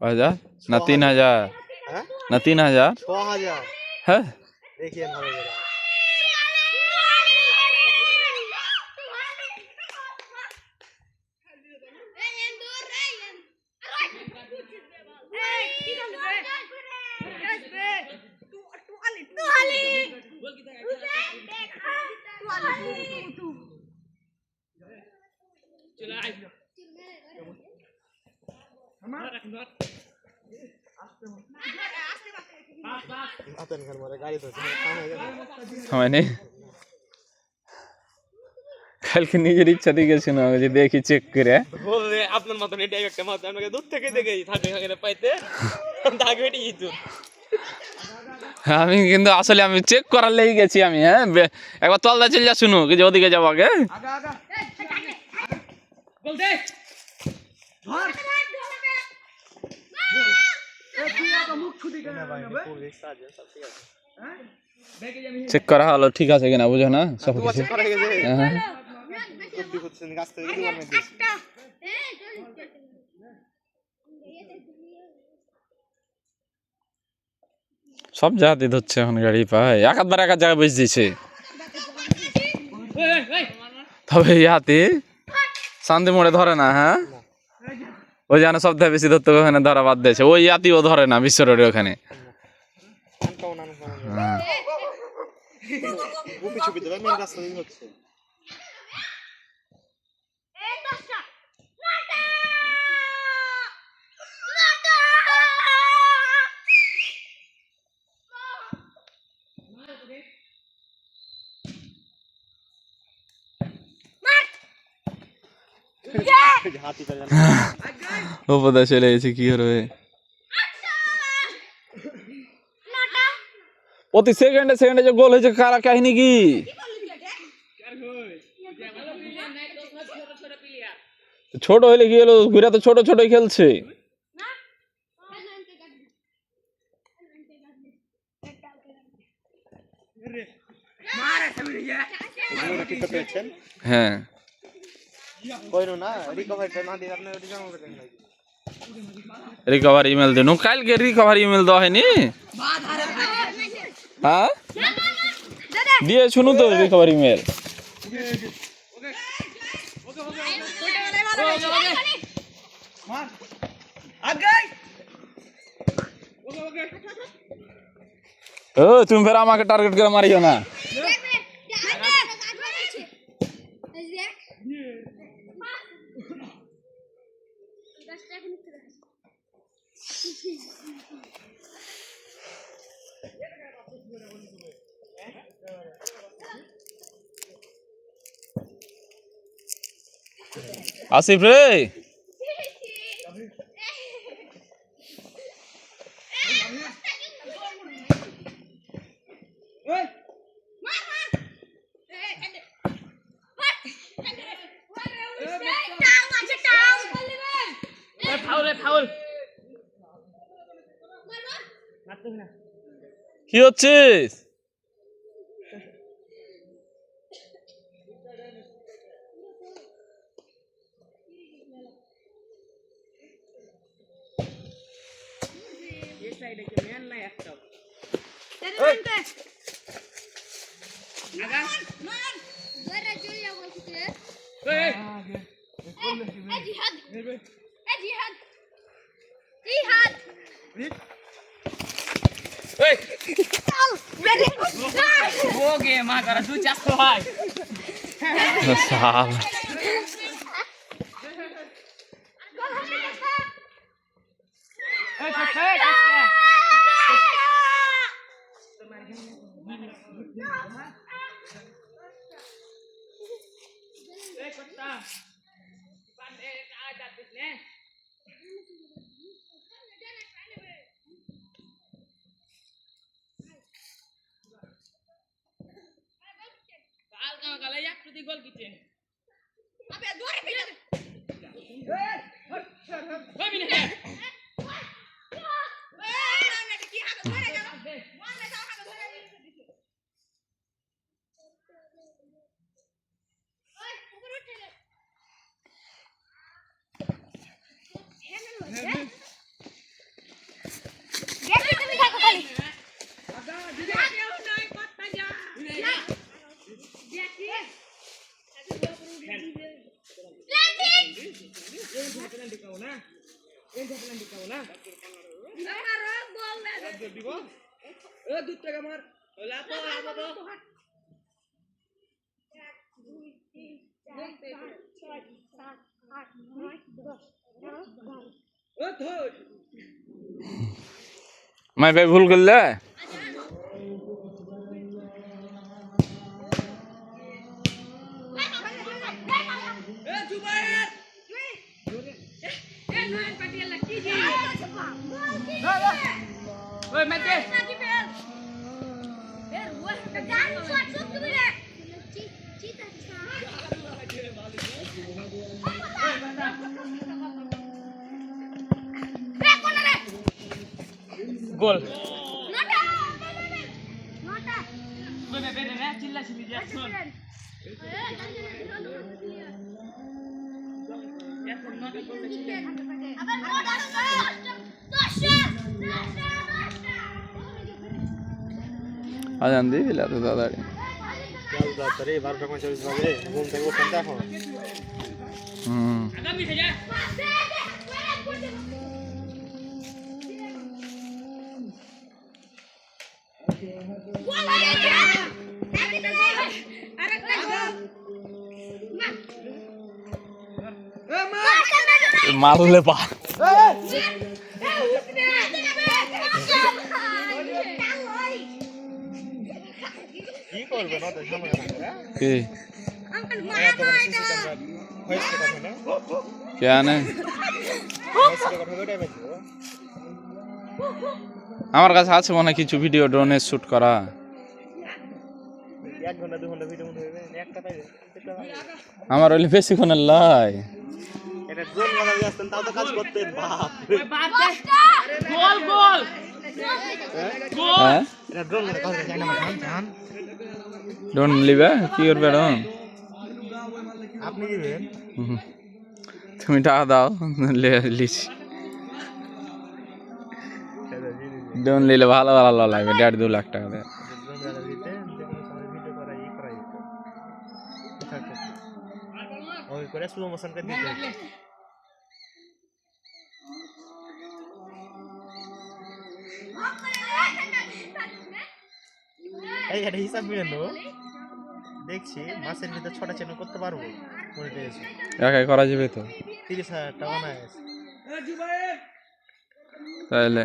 हजार ना 3000 ना 3000 6000 है। देखिए भालो করে আতন ঘর মরে গাড়ি ধরছে কাম হয়ে গেছে মানে কালকে নিজের ইচ্ছা দিয়ে গেছি না যে দেখি চেক করে বললে আপনার মতন এটাই একটা মাত্র আমাকে দূর থেকে দেখেই থাকে থাকে পাইতে দাগ বেটে যেত আমি কিন্তু আসলে আমি চেক করার লেগে গেছি আমি। হ্যাঁ একবার তলদা চলে যা শুনো যে ওদিকে যাবো আগে। আগা আগা বল দে ধর এ তুই আগে মুখ ছুটি কেন ভাই পুলিশ সাজে সব ঠিক আছে হ্যাঁ দেখে আমি চেক করা হলো ঠিক আছে কিনা বুঝো না সব তুই কিছু। চেক করা গেছে হ্যাঁ সত্যি হচ্ছে গাছ থেকে দিবার মধ্যে দিস সব জায়গাতে ধরছে এখন গাড়ি পায় এক জায়গায় বসে দিয়েছে তবে ইয়াতে শান্তি মোড়ে ধরে না। হ্যাঁ ওই জানে সব থেকে বেশি ধরতে ওখানে ধরা বাদ দিয়েছে ওই ইয়াতিও ধরে না বিশ্ব রোডে ওখানে। গুপি চুপি দেবে মেন রাস্তা দিয়ে হচ্ছে হাতি করে ওপদা চলে গেছে কি করবে প্রতি সেকেন্ডে সেকেন্ডে যে গোল হয়েছে কারা কাহিনী কি ছোট হইলে কি হলো ঘুরে তো ছোট ছোটই খেলছে। হ্যাঁ কইরো না রিকভারিটা না দিয়ে আপনি ওটি জমা করে দেন নাকি রিকভার ইমেল দেন কালকে রিকভার ইমেল দেওয়া হয়নি। হ্যাঁ দিয়ে শুনু তো রিকভার ইমেল ও তুমি ফের আমাকে টার্গেট করে মারিও না। আসিফ রে কি হচ্ছে সাল দুধ টাকা মার মাই ভাই ভুল করলে গোল আজান দিয়ে দিলে এত তাড়াতাড়ি হুম মারলে পা কি করবে না তো সামনে কি क्या ने আমার কাছে আছে মনে কিছু ভিডিও ড্রোনে শুট করা 1 ঘন্টা 2 ঘন্টা ভিডিও মনে হবে একটা পাইবে আমার ওই বেশিক্ষণের লাই এটা ড্রোন বানাবি আসতেন তাও তো কাজ করতেন বাপ গোল গোল হ্যাঁ এটা ড্রোন মানে কাজ জানি না জান ড্রোন লিবে কি করবে ড্রোন আপনি দিবেন তুমি টাকা দাও লিছি ড্রোন নিলে ভালো ভালো লাগবে 1.5-2 লাখ টাকা দেয় ড্রোন বানাবি দিতে যেমন সময় ভিডিও করাই ওই করে স্লো মোশন করে দিতে এই এটা হিসাব মিলেন তো দেখছি মাসের ভিতর 6টা চ্যানেল করতে পারবো মনে পেয়েছি একাই করা যাবে তো 30,000 টাকা না তাহলে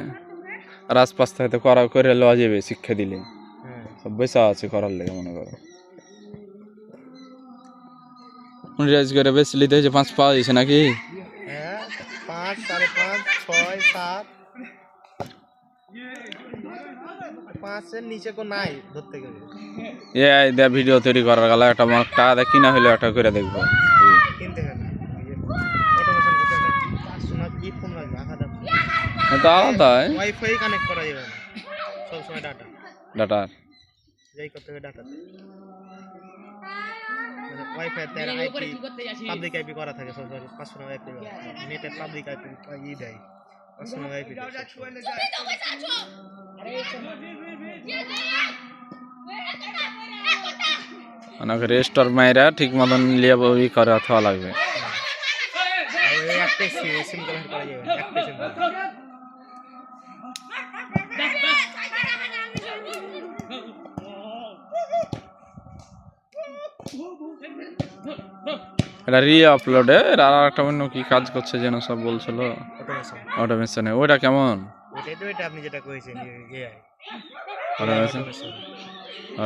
রাজপাশ থেকে করা করে লওয়া যাবে শিক্ষা দিলে হ্যাঁ সব বৈশা আছে করার লেগে মনে করো রিয়াজ করে বেশি লিতে হয়েছে 5 পাওয়া যাচ্ছে নাকি হ্যাঁ 5 5.5 6 7 5 এর নিচে কো নাই ধরতে গেলে এই দে ভিডিও তৈরি করার গেলে একটা আমার টাকা দিয়ে কিনা হলে একটা করে দেখবো কিনতে গেলে অটোমেশন করতে গেলে 500 না কি ফোন লাগবে আলাদা তো আলাদা ওয়াইফাই কানেক্ট করা যাবে না সব সময় ডাটা ডাটা যাই করতে হবে ডাটাতে ওয়াইফাই তে আইপি পাবলিক আইপি করা থাকে সব সময় 500 টাকা আইপি নেটে পাবলিক আইপি ই দেয় 500 টাকা আইপি অনেক রেস্টর মাইরা ঠিক মতন লিয়ে ই করে অথবা লাগবে একটা সিম কানেক্ট করা যাবে একটা সিম এটা রি আপলোডে আর একটা অন্য কি কাজ করছে যেন সব বলছিল অটোমেশনে ওইটা কেমন ওইটাই তো এটা আপনি যেটা কইছেন এআই অটোমেশন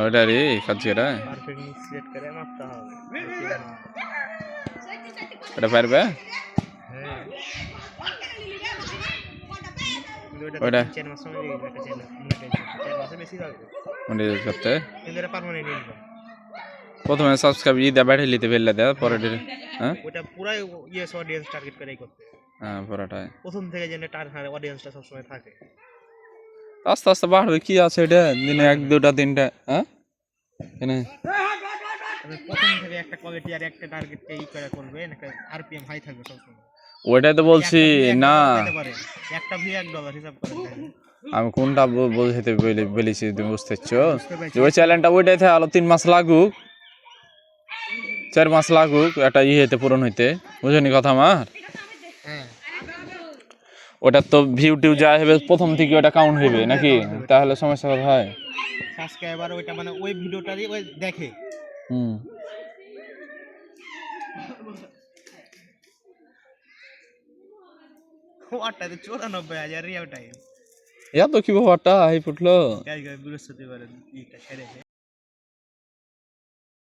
ওইটা রে কাজ করে পারফেক্ট সিলেক্ট করে মাপতে হবে এটা পারবে হ্যাঁ ওইটা 4 মাস সময় লাগে একটা চ্যানেল মনিটাইজেশন 4 মাসে বেশি লাগবে মনিটাইজ করতে কিন্তু এটা পার্মানেন্ট ইনকাম প্রথমে সাবস্ক্রাইব ই দে বাইরে লিতে ফেললে দে পরে হ্যাঁ ওটা পুরাই ইয়েস অডিয়েন্স টার্গেট করেই করতে হ্যাঁ পুরোটাই প্রথম থেকে যেন টার্গেট অডিয়েন্সটা সব সময় থাকে আস্তে আস্তে বাড়বে কি আছে এটা দিনে 1-2টা 3টা হ্যাঁ এনে প্রথম থেকে একটা কোয়ালিটি আর একটা টার্গেটকে ই করে করবে একটা আরপিএম হাই থাকবে সব সময় ওইটাই তো বলছি না একটা ভি $1 হিসাব করে আমি কোনটা বলতে বলেছি তুমি বুঝতে পারছো যে ওই চ্যানেলটা ওইটাই থাকে আলো 3 মাস লাগুক 4 মাস লাগুক একটা ই হইতে পূরণ হইতে বুঝনি কথা আমার হ্যাঁ ওটা তো ভিউ টিউ যা হবে প্রথম থেকে ওটা কাউন্ট হইবে নাকি? তাহলে সমস্যা হয়। সাবস্ক্রাইবার ওইটা মানে ওই ভিডিওটারই ওই দেখে। হুম। ওটাতে 94,000 রিয়াল টাইম। এত কি ব্যাপারটা হাই ফুটলো? বৃহস্পতিবার ইটা সেরে